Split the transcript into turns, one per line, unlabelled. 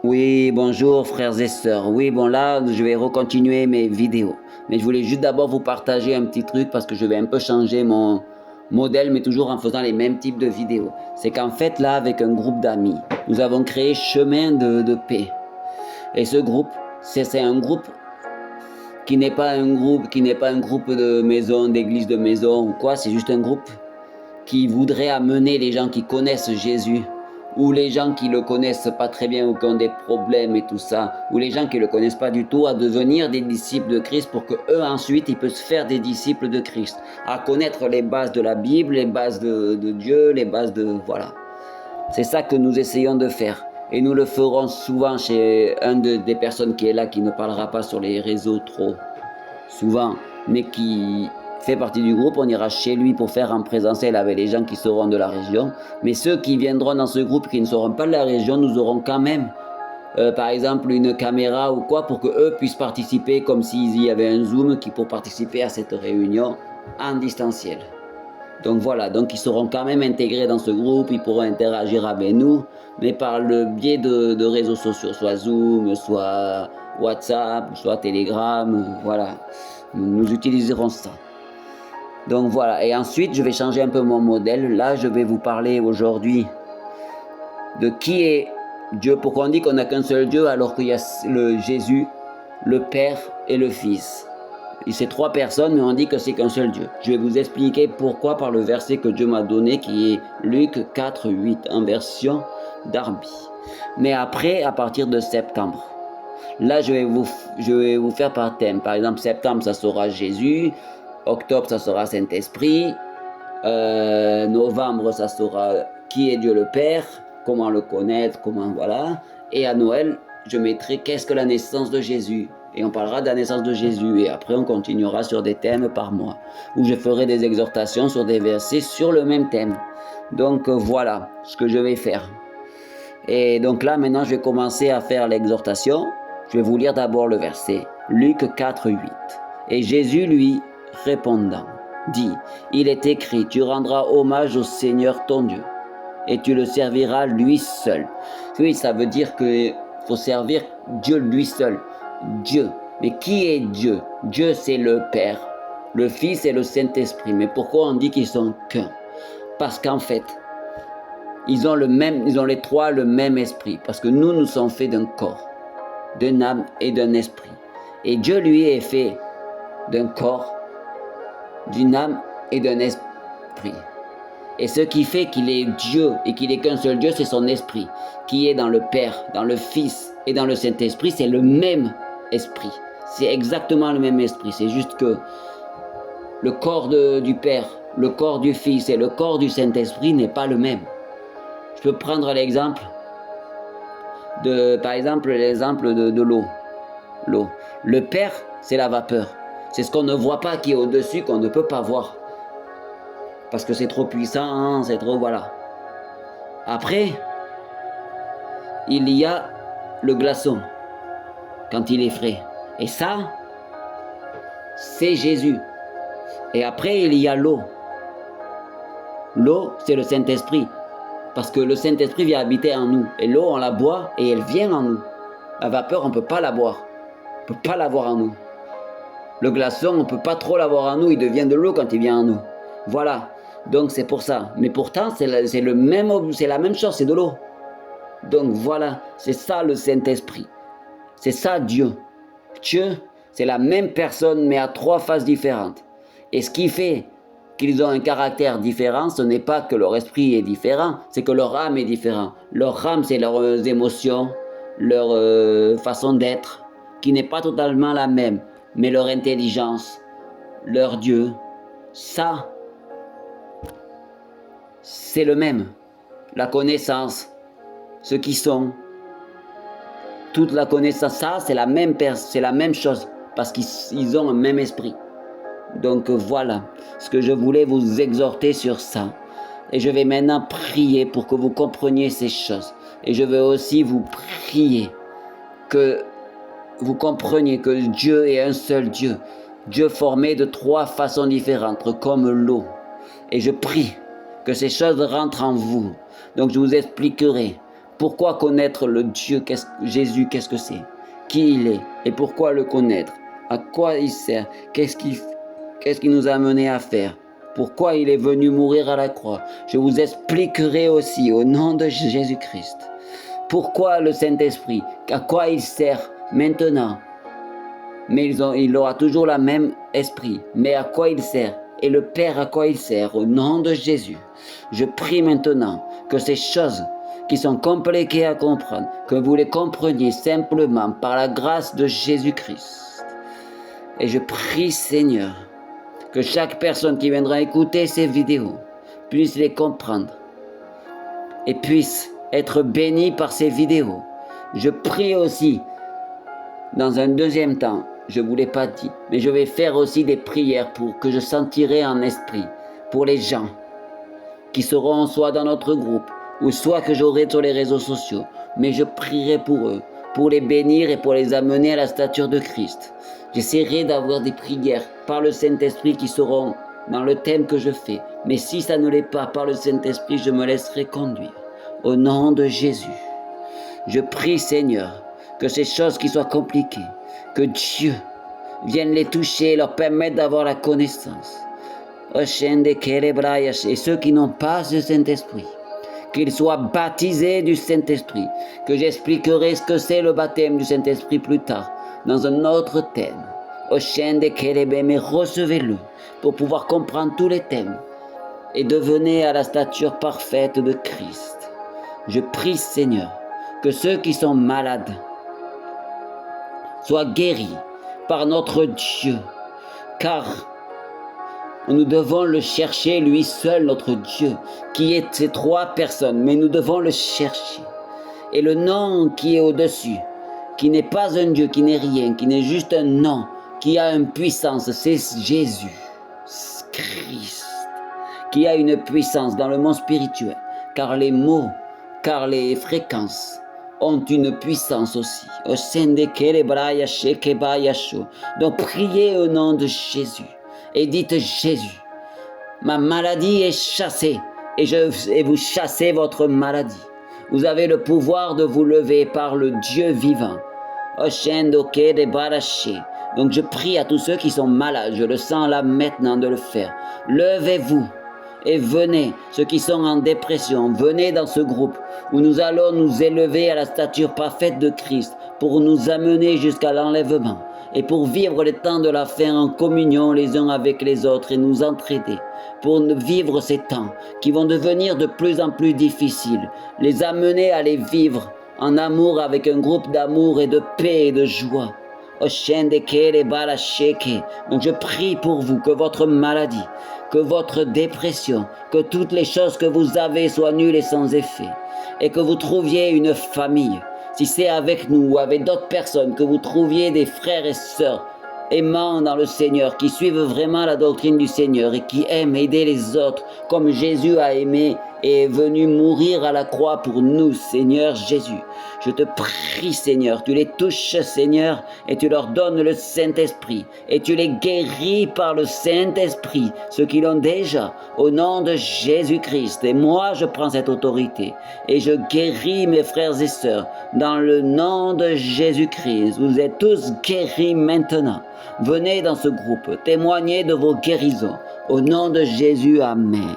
Oui, bonjour frères et sœurs. Oui, bon là, je vais recontinuer mes vidéos. Mais je voulais juste d'abord vous partager un petit truc parce que je vais un peu changer mon modèle, mais toujours en faisant les mêmes types de vidéos. C'est qu'en fait, là, avec un groupe d'amis, nous avons créé Chemin de paix. Et ce groupe, c'est un groupe qui n'est pas un groupe de maison, d'église de maison ou quoi. C'est juste un groupe qui voudrait amener les gens qui connaissent Jésus, ou les gens qui le connaissent pas très bien ou qui ont des problèmes et tout ça, ou les gens qui le connaissent pas du tout, à devenir des disciples de Christ pour que eux ensuite ils puissent faire des disciples de Christ, à connaître les bases de la Bible, les bases de Dieu, les bases de voilà. C'est ça que nous essayons de faire. Et nous le ferons souvent chez des personnes qui est là, qui ne parlera pas sur les réseaux trop souvent, mais qui fait partie du groupe. On ira chez lui pour faire en présentiel avec les gens qui seront de la région. Mais ceux qui viendront dans ce groupe qui ne seront pas de la région, nous aurons quand même, par exemple, une caméra ou quoi pour qu'eux puissent participer comme s'il y avait un Zoom pour participer à cette réunion en distanciel. Donc voilà, donc ils seront quand même intégrés dans ce groupe, ils pourront interagir avec nous, mais par le biais de réseaux sociaux, soit Zoom, soit WhatsApp, soit Telegram, voilà. Nous utiliserons ça. Donc voilà, et ensuite je vais changer un peu mon modèle. Là, je vais vous parler aujourd'hui de qui est Dieu. Pourquoi on dit qu'on n'a qu'un seul Dieu alors qu'il y a le Jésus, le Père et le Fils. C'est trois personnes, mais on dit que c'est qu'un seul Dieu. Je vais vous expliquer pourquoi par le verset que Dieu m'a donné, qui est Luc 4, 8, en version Darby. Mais après, à partir de septembre, là, je vais vous faire par thème. Par exemple, septembre, ça sera Jésus. Octobre, ça sera Saint-Esprit. Novembre, ça sera qui est Dieu le Père, comment le connaître, comment voilà. Et à Noël, je mettrai qu'est-ce que la naissance de Jésus. Et on parlera de la naissance de Jésus. Et après, on continuera sur des thèmes par mois. Où je ferai des exhortations sur des versets sur le même thème. Donc voilà ce que je vais faire. Et donc là, maintenant, je vais commencer à faire l'exhortation. Je vais vous lire d'abord le verset. Luc 4, 8. Et Jésus lui répondant, dit, il est écrit, tu rendras hommage au Seigneur ton Dieu, et tu le serviras lui seul. Oui, ça veut dire qu'il faut servir Dieu lui seul. Dieu. Mais qui est Dieu? Dieu, c'est le Père, le Fils et le Saint-Esprit. Mais pourquoi on dit qu'ils sont qu'un? Parce qu'en fait, ils ont les trois le même esprit. Parce que nous sommes faits d'un corps, d'une âme et d'un esprit. Et Dieu, lui, est fait d'un corps, d'une âme et d'un esprit. Et ce qui fait qu'il est Dieu et qu'il est qu'un seul Dieu, c'est son esprit, qui est dans le Père, dans le Fils et dans le Saint-Esprit. C'est le même esprit. C'est exactement le même esprit. C'est juste que le corps du Père, le corps du Fils et le corps du Saint-Esprit n'est pas le même. Je peux prendre l'exemple de l'eau. L'eau. Le Père, c'est la vapeur. C'est ce qu'on ne voit pas qui est au-dessus, qu'on ne peut pas voir. Parce que c'est trop puissant, hein, c'est trop, voilà. Après, il y a le glaçon, quand il est frais. Et ça, c'est Jésus. Et après, il y a l'eau. L'eau, c'est le Saint-Esprit. Parce que le Saint-Esprit vient habiter en nous. Et l'eau, on la boit et elle vient en nous. La vapeur, on ne peut pas la boire. On ne peut pas l'avoir en nous. Le glaçon, on ne peut pas trop l'avoir en nous. Il devient de l'eau quand il vient en nous. Voilà. Donc c'est pour ça. Mais pourtant, c'est la même chose, c'est de l'eau. Donc voilà, c'est ça le Saint-Esprit. C'est ça Dieu. Dieu, c'est la même personne, mais à trois faces différentes. Et ce qui fait qu'ils ont un caractère différent, ce n'est pas que leur esprit est différent, c'est que leur âme est différente. Leur âme, c'est leurs émotions, leur façon d'être, qui n'est pas totalement la même, mais leur intelligence, leur Dieu, ça, c'est le même. La connaissance, ce qui sont, toute la connaissance, ça, c'est la même chose, parce qu'ils ont un même esprit. Donc voilà ce que je voulais vous exhorter sur ça. Et je vais maintenant prier pour que vous compreniez ces choses. Et je veux aussi vous prier que vous compreniez que Dieu est un seul Dieu. Dieu formé de trois façons différentes, comme l'eau. Et je prie que ces choses rentrent en vous. Donc je vous expliquerai Pourquoi connaître le Dieu Jésus, qu'est-ce que c'est? Qui il est? Et pourquoi le connaître? À quoi il sert? Qu'est-ce qu'il nous a amené à faire? Pourquoi il est venu mourir à la croix? Je vous expliquerai aussi au nom de Jésus-Christ. Pourquoi le Saint-Esprit? À quoi il sert maintenant? Mais il aura toujours le même esprit. Mais à quoi il sert? Et le Père, à quoi il sert? Au nom de Jésus. Je prie maintenant que ces choses qui sont compliquées à comprendre, que vous les compreniez simplement par la grâce de Jésus-Christ. Et je prie, Seigneur, que chaque personne qui viendra écouter ces vidéos puisse les comprendre et puisse être bénie par ces vidéos. Je prie aussi, dans un deuxième temps, je ne vous l'ai pas dit, mais je vais faire aussi des prières pour que je sentirai en esprit pour les gens qui seront soit dans notre groupe ou soit que j'aurai sur les réseaux sociaux. Mais je prierai pour eux, pour les bénir et pour les amener à la stature de Christ. J'essaierai d'avoir des prières par le Saint-Esprit qui seront dans le thème que je fais. Mais si ça ne l'est pas par le Saint-Esprit, je me laisserai conduire. Au nom de Jésus, je prie, Seigneur, que ces choses qui soient compliquées, que Dieu vienne les toucher et leur permettre d'avoir la connaissance. Et ceux qui n'ont pas ce Saint-Esprit, qu'ils soient baptisés du Saint-Esprit, que j'expliquerai ce que c'est le baptême du Saint-Esprit plus tard, dans un autre thème. Mais recevez-le pour pouvoir comprendre tous les thèmes et devenez à la stature parfaite de Christ. Je prie, Seigneur, que ceux qui sont malades soient guéris par notre Dieu, car nous devons le chercher, lui seul, notre Dieu, qui est ces trois personnes, mais nous devons le chercher. Et le nom qui est au-dessus, qui n'est pas un Dieu, qui n'est rien, qui n'est juste un nom, qui a une puissance, c'est Jésus, Christ, qui a une puissance dans le monde spirituel, car les mots, car les fréquences ont une puissance aussi. Donc priez au nom de Jésus. Et dites Jésus, ma maladie est chassée et vous chassez votre maladie. Vous avez le pouvoir de vous lever par le Dieu vivant. Donc je prie à tous ceux qui sont malades, je le sens là maintenant de le faire. Levez-vous et venez, ceux qui sont en dépression, venez dans ce groupe où nous allons nous élever à la stature parfaite de Christ pour nous amener jusqu'à l'enlèvement. Et pour vivre les temps de la fin en communion les uns avec les autres et nous entraider, pour vivre ces temps qui vont devenir de plus en plus difficiles, les amener à les vivre en amour avec un groupe d'amour et de paix et de joie. Donc je prie pour vous que votre maladie, que votre dépression, que toutes les choses que vous avez soient nulles et sans effet, et que vous trouviez une famille. Si c'est avec nous ou avec d'autres personnes, que vous trouviez des frères et sœurs aimants dans le Seigneur, qui suivent vraiment la doctrine du Seigneur et qui aiment aider les autres comme Jésus a aimé et est venu mourir à la croix pour nous, Seigneur Jésus. Je te prie, Seigneur, tu les touches, Seigneur, et tu leur donnes le Saint-Esprit, et tu les guéris par le Saint-Esprit, ceux qui l'ont déjà, au nom de Jésus-Christ. Et moi, je prends cette autorité, et je guéris mes frères et sœurs, dans le nom de Jésus-Christ. Vous êtes tous guéris maintenant. Venez dans ce groupe, témoignez de vos guérisons. Au nom de Jésus, Amen.